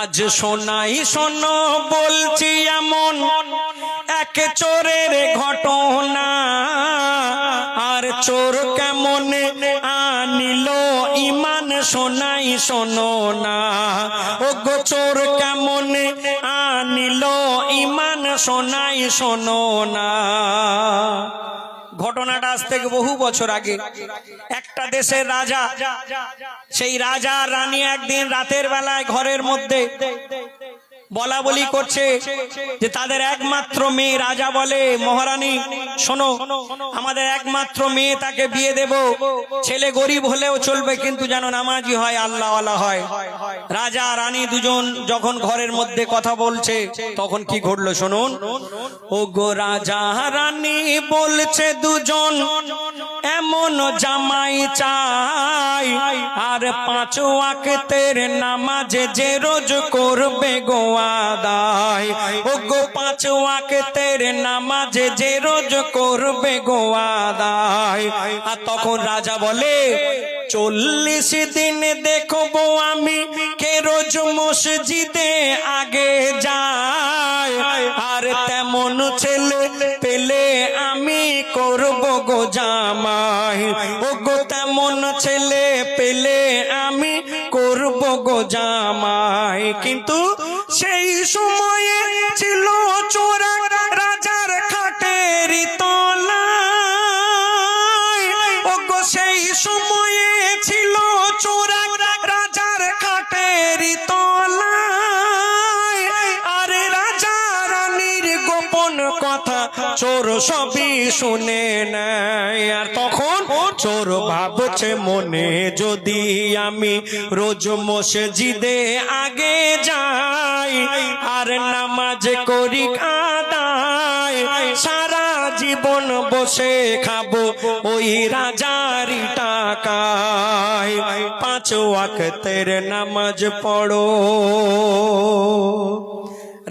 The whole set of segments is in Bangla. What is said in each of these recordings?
আজ শোনাই শোনো বলছি এমন এক চোরের ঘটনা, আর চোর কেমন আনিল ইমান শোনাই শোনো না। ও গো চোর কেমন আনিল ইমান শোনাই শোনো না। ঘটনাটা আজ থেকে বহু বছর আগে একটা দেশের রাজা, সেই রাজা রানী একদিন রাতের বেলায় ঘরের মধ্যে বলা বলি করছে যে তাদের একমাত্র মেয়ে। রাজা বলে, মহারানী শোনো, আমাদের একমাত্র মেয়ে, তাকে বিয়ে দেব। ছেলে গরিব হলেও চলবে, কিন্তু যেন নামাজি হয়, আল্লাহওয়ালা হয়। রাজা রানী দুজন যখন ঘরের মধ্যে কথা বলছে, তখন কি ঘটলো শুনুন। ও গো রাজা রানী বলছে দুজন, এমন জামাই চাই, আর 5 ওয়াক্তের নামাজ যে রোজ করবে গো আদায়। ও গো 5 ওয়াক্তের নামাজ যে রোজ করবে গো আদায়। আর তখন রাজা বলে, 40 দিন দেখবো আমি কে রোজ মসজিদে আগে যায়, আর তেমন ছেলে পেলে আমি করব গো জামাই। ও গো তেমন ছেলে পেলে আমি করব গো জামাই। কিন্তু সেই সময়ে ছিল চোরা রাজার খাটের তলায়। ও গো সেই সময়ে ছিল চোরা রাজার খাটের তলায়, আরে রাজা রানীর গোপন কথা চোর সবই শুনে নেয়। আর তখন চোর ভাবছে মনে, যদি আমি রোজ মসজিদে আগে যাই, আর নামাজ করি আদায়, সারা জীবন বসে খাবো ওই রাজারি টাকায়। 5 ওয়াক্তের নামাজ পড়ো।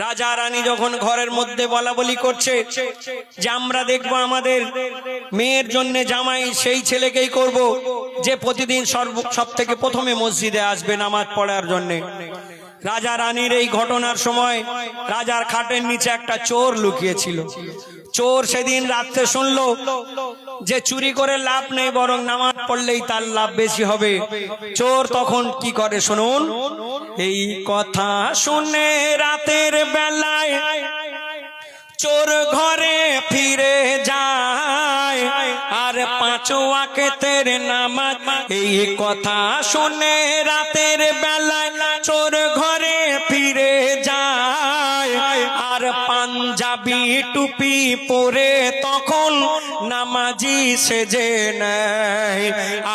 রাজা রানী যখন ঘরের মধ্যে বলা বলি করছে যে আমরা দেখবো আমাদের মেয়ের জন্য জামাই সেই ছেলেকেই করব যে প্রতিদিন সব থেকে প্রথমে মসজিদে আসবে নামাজ পড়ার জন্য। রাজা রানীর এই ঘটনার সময় রাজার খাটের নিচে একটা চোর লুকিয়েছিল। চোর সেদিন রাত্রে শুনলো যে চুরি করে লাভ নেই, বরং নামাজ পড়লেই তার লাভ বেশি হবে। চোর তখন কি করে শুনুন। এই কথা শুনে রাতের বেলায় চোর ঘরে ফিরে যায়, আর 5 ওয়াক্তের নামাজ। এই কথা শুনে রাতের বেলায় চোর ঘরে ফিরে যায়, আর পাঞ্জাবি টুপি পরে তখন নামাজি সেজে নেয়।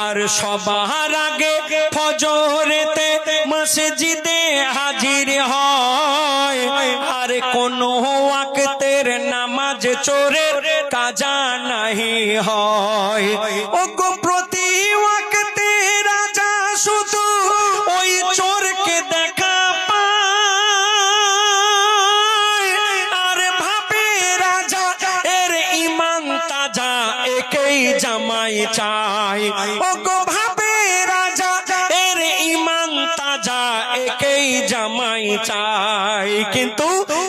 আর সবার আগে ফজরেতে মসজিদে হাজির হয়, আর কোন ওয়াক্তের নামাজ চোরের কাজা নাহি হয়। ও গো প্রতি ওয়াক্তে রাজা শুধু ওই চোরকে দেখা পায়, আর ভাবে রাজা এর ইমান তাজা, একেই জামাই চাই। ও গো ভাবে রাজা এর ইমান তাজা, একেই জামাই চাই। কিন্তু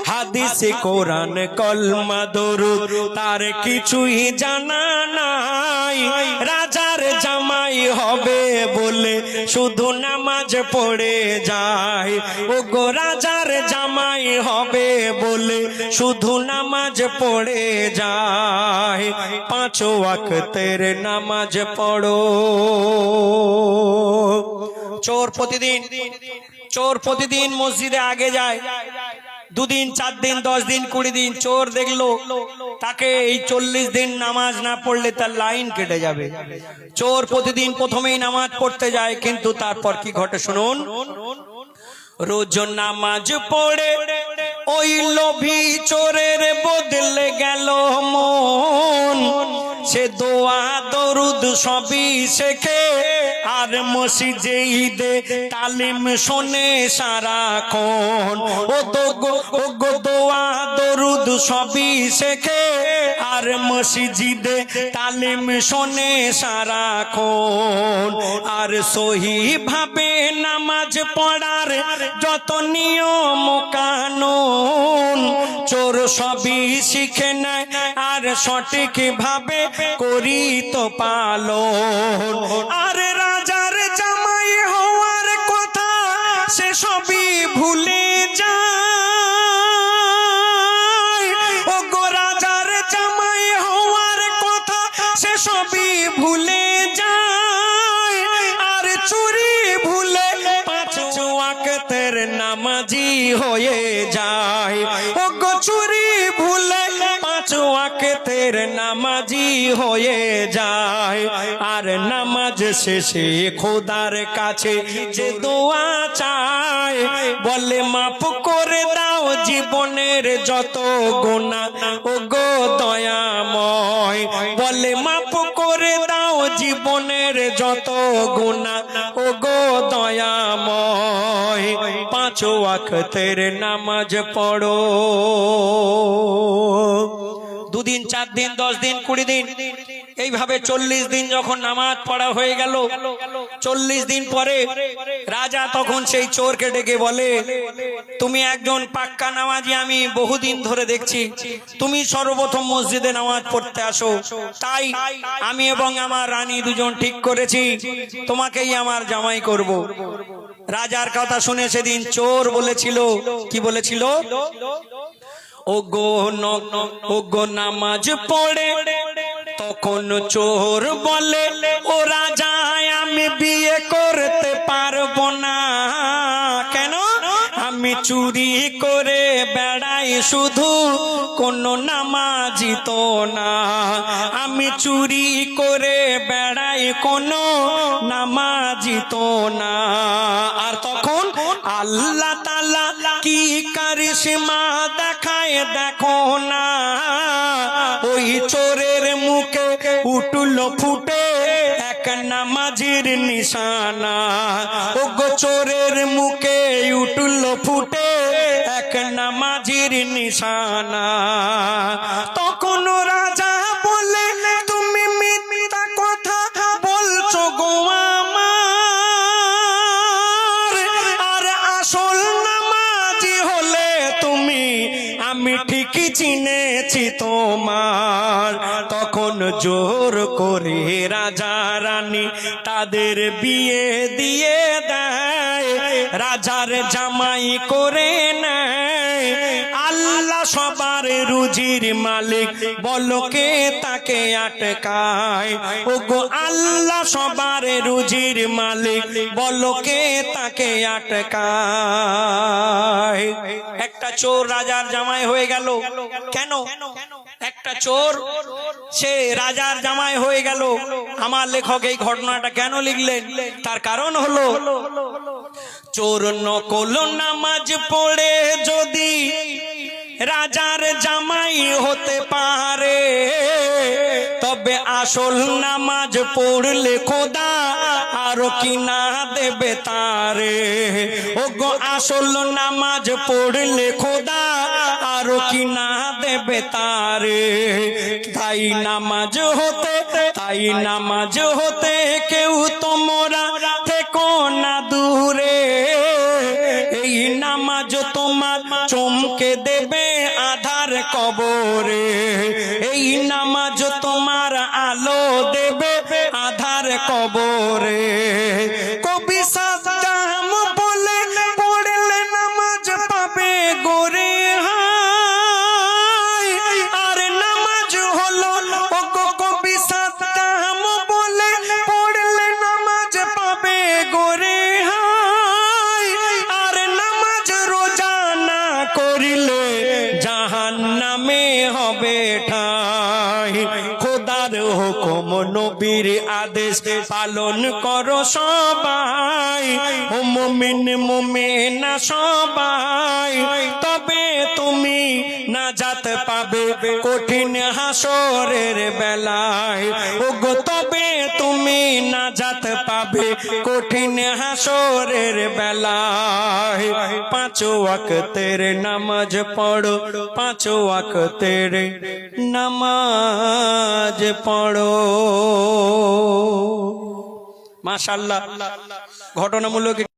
হাদিসে কোরআন কলমা দরুদ তার কিছুই জানা নাই। রাজার জামাই হবে বলে শুধু নামাজ পড়ে যায়। ও গো রাজার জামাই হবে বলে শুধু নামাজ পড়ে যায়। 5 ওয়াক্তের নামাজ পড়ো। চোর প্রতিদিন মসজিদে আগে যায়। 2 দিন 4 দিন 10 দিন 20 দিন চোর দেখলো তাকে এই 40 দিন নামাজ না পড়লে তার লাইন কেটে যাবে। চোর প্রতিদিন প্রথমেই নামাজ পড়তে যায়, কিন্তু তারপর কি ঘটে শুনুন। রোজ নামাজ পড়ে ওই লোভী চোরের বদলে গেল মন। সে দোয়া দরুদ সবই শেখে, আর মসজিদে ঈদে তালিম শোনে সারাক্ষণ। ও গো দোয়া দরুদ সবই শেখে আর মসজিদে তালিম শোনে সারাক্ষণ। আর সহি ভাবে নামাজ পড়ার যত নিয়ম কানুন চোর সবই শিখে নেয় আর সঠিক ভাবে করি তো পালন। আর রাজার জামাই হওয়ার কথা সে সবই ভুলে যায়। ও গো রাজার জামাই হওয়ার কথা সে সবই ভুলে যায়। আর চুরি ভুলে পাঁচ ওয়াক্তের নামাজি হয়ে যায়। ও গো চুরি ভুলে পাঁচ ওয়াক্তের নামাজি হয়ে যায়। আর নামাজ শেষে খোদার কাছে যে দোয়া চায় বলে মাফ করে দাও জীবনের যত গুনাহ ও গো দয়াময়। বলে মাফ করে দাও জীবনের যত গুনাহ ও গো দয়াময়। পাঁচ ওয়াক্তের নামাজ পড়ো। দুদিন, 4 দিন, 10 দিন, 20 দিন, এইভাবে 40 দিন যখন নামাজ পড়া হয়ে গেল, 40 দিন পরে রাজা তখন সেই চোরকে ডেকে বলে, তুমি একজন পাক্কা নামাজি, আমি বহুদিন ধরে দেখছি তুমি সর্বপ্রথম মসজিদে নামাজ পড়তে আসো, তাই আমি এবং আমার রানী দুজন ঠিক করেছি তোমাকেই আমার জামাই করব। রাজার কথা শুনে সেদিন চোর বলেছিল, কি বলেছিল? ও গো নামাজ পড়ে তখন চোর বলে, ও রাজা আমি বিয়ে করতে পারবো না। কেন? আমি চুরি করে বেড়াই শুধু, কোনো নামাজি তো না। আমি চুরি করে বেড়াই কোনো নামাজি তো না। আর তখন আল্লাহ তাআলা কি কারিশমা দেখায় দেখো না। ওই চোরের মুখে উঠল ফুটে এক নামাজির নিশানা। ও গো চোরের মুখে উঠল ফুটে এক নামাজির নিশানা। তখন রাজা বলে, তুমি মিথ্যা কথা বলছো গো আমার। আর আসল নামাজি হলে তুমি, আমি ঠিকই চিনেছি তোমার। তখন জোর করে রাজা রানী তাদের বিয়ে দিয়ে দেয়, রাজার জামাই করে নেয়। আল্লাহ সবার রুজির মালিক, বলো কে তাকে আটকায়? ও গো আল্লাহ সবার রুজির মালিক, বলো কে তাকে আটকায়? একটা চোর রাজার জামাই হয়ে গেল। কেন? একটা চোর সে রাজার জামাই হয়ে গেল। আমার লেখক এই ঘটনাটা কেন লিখলেন, তার কারণ হলো, চোর নকল নামাজ পড়ে যদি রাজার জামাই হতে পারে, তবে আসল নামাজ পড়লে খোদা আরো কি না দেবে তারে। ও গো আসল নামাজ পড়লে খোদা আরো কি না দেবে তারে। তাই নামাজ হতে কেউ তোমরা থেকো না দূরে। এই নামাজ তোমার চমকে দেবে আধার কবরে। এই নামাজ তোমার আলো দেবে আধার কবরে। কবি সাদ্দাম বলে, পড়লে নামাজ পাবে গোরে হায়। আর নামাজ হলো, ও গো কবি সাদ্দাম বলে, পড়লে নামাজ পাবে গোরে হায়। আর নামাজ রোজা না করিলে জাহান্নামে হবে ঠাই। খোদার হুকুম নবীর আদেশ পালন করো সবাই, ও মুমিন মুমিনা সবাই, তবে তুমি নাজাত পাবে কঠিন হাসরের বেলায়। ওগো তবে তুমি নাজাত পাবে কঠিন হাসরের বেলায়। পাঁচ ওয়াক্তের নামাজ পড়ো, পাঁচ ওয়াক্তের নামাজ পড়ো। মাশাআল্লাহ, ঘটনামূলক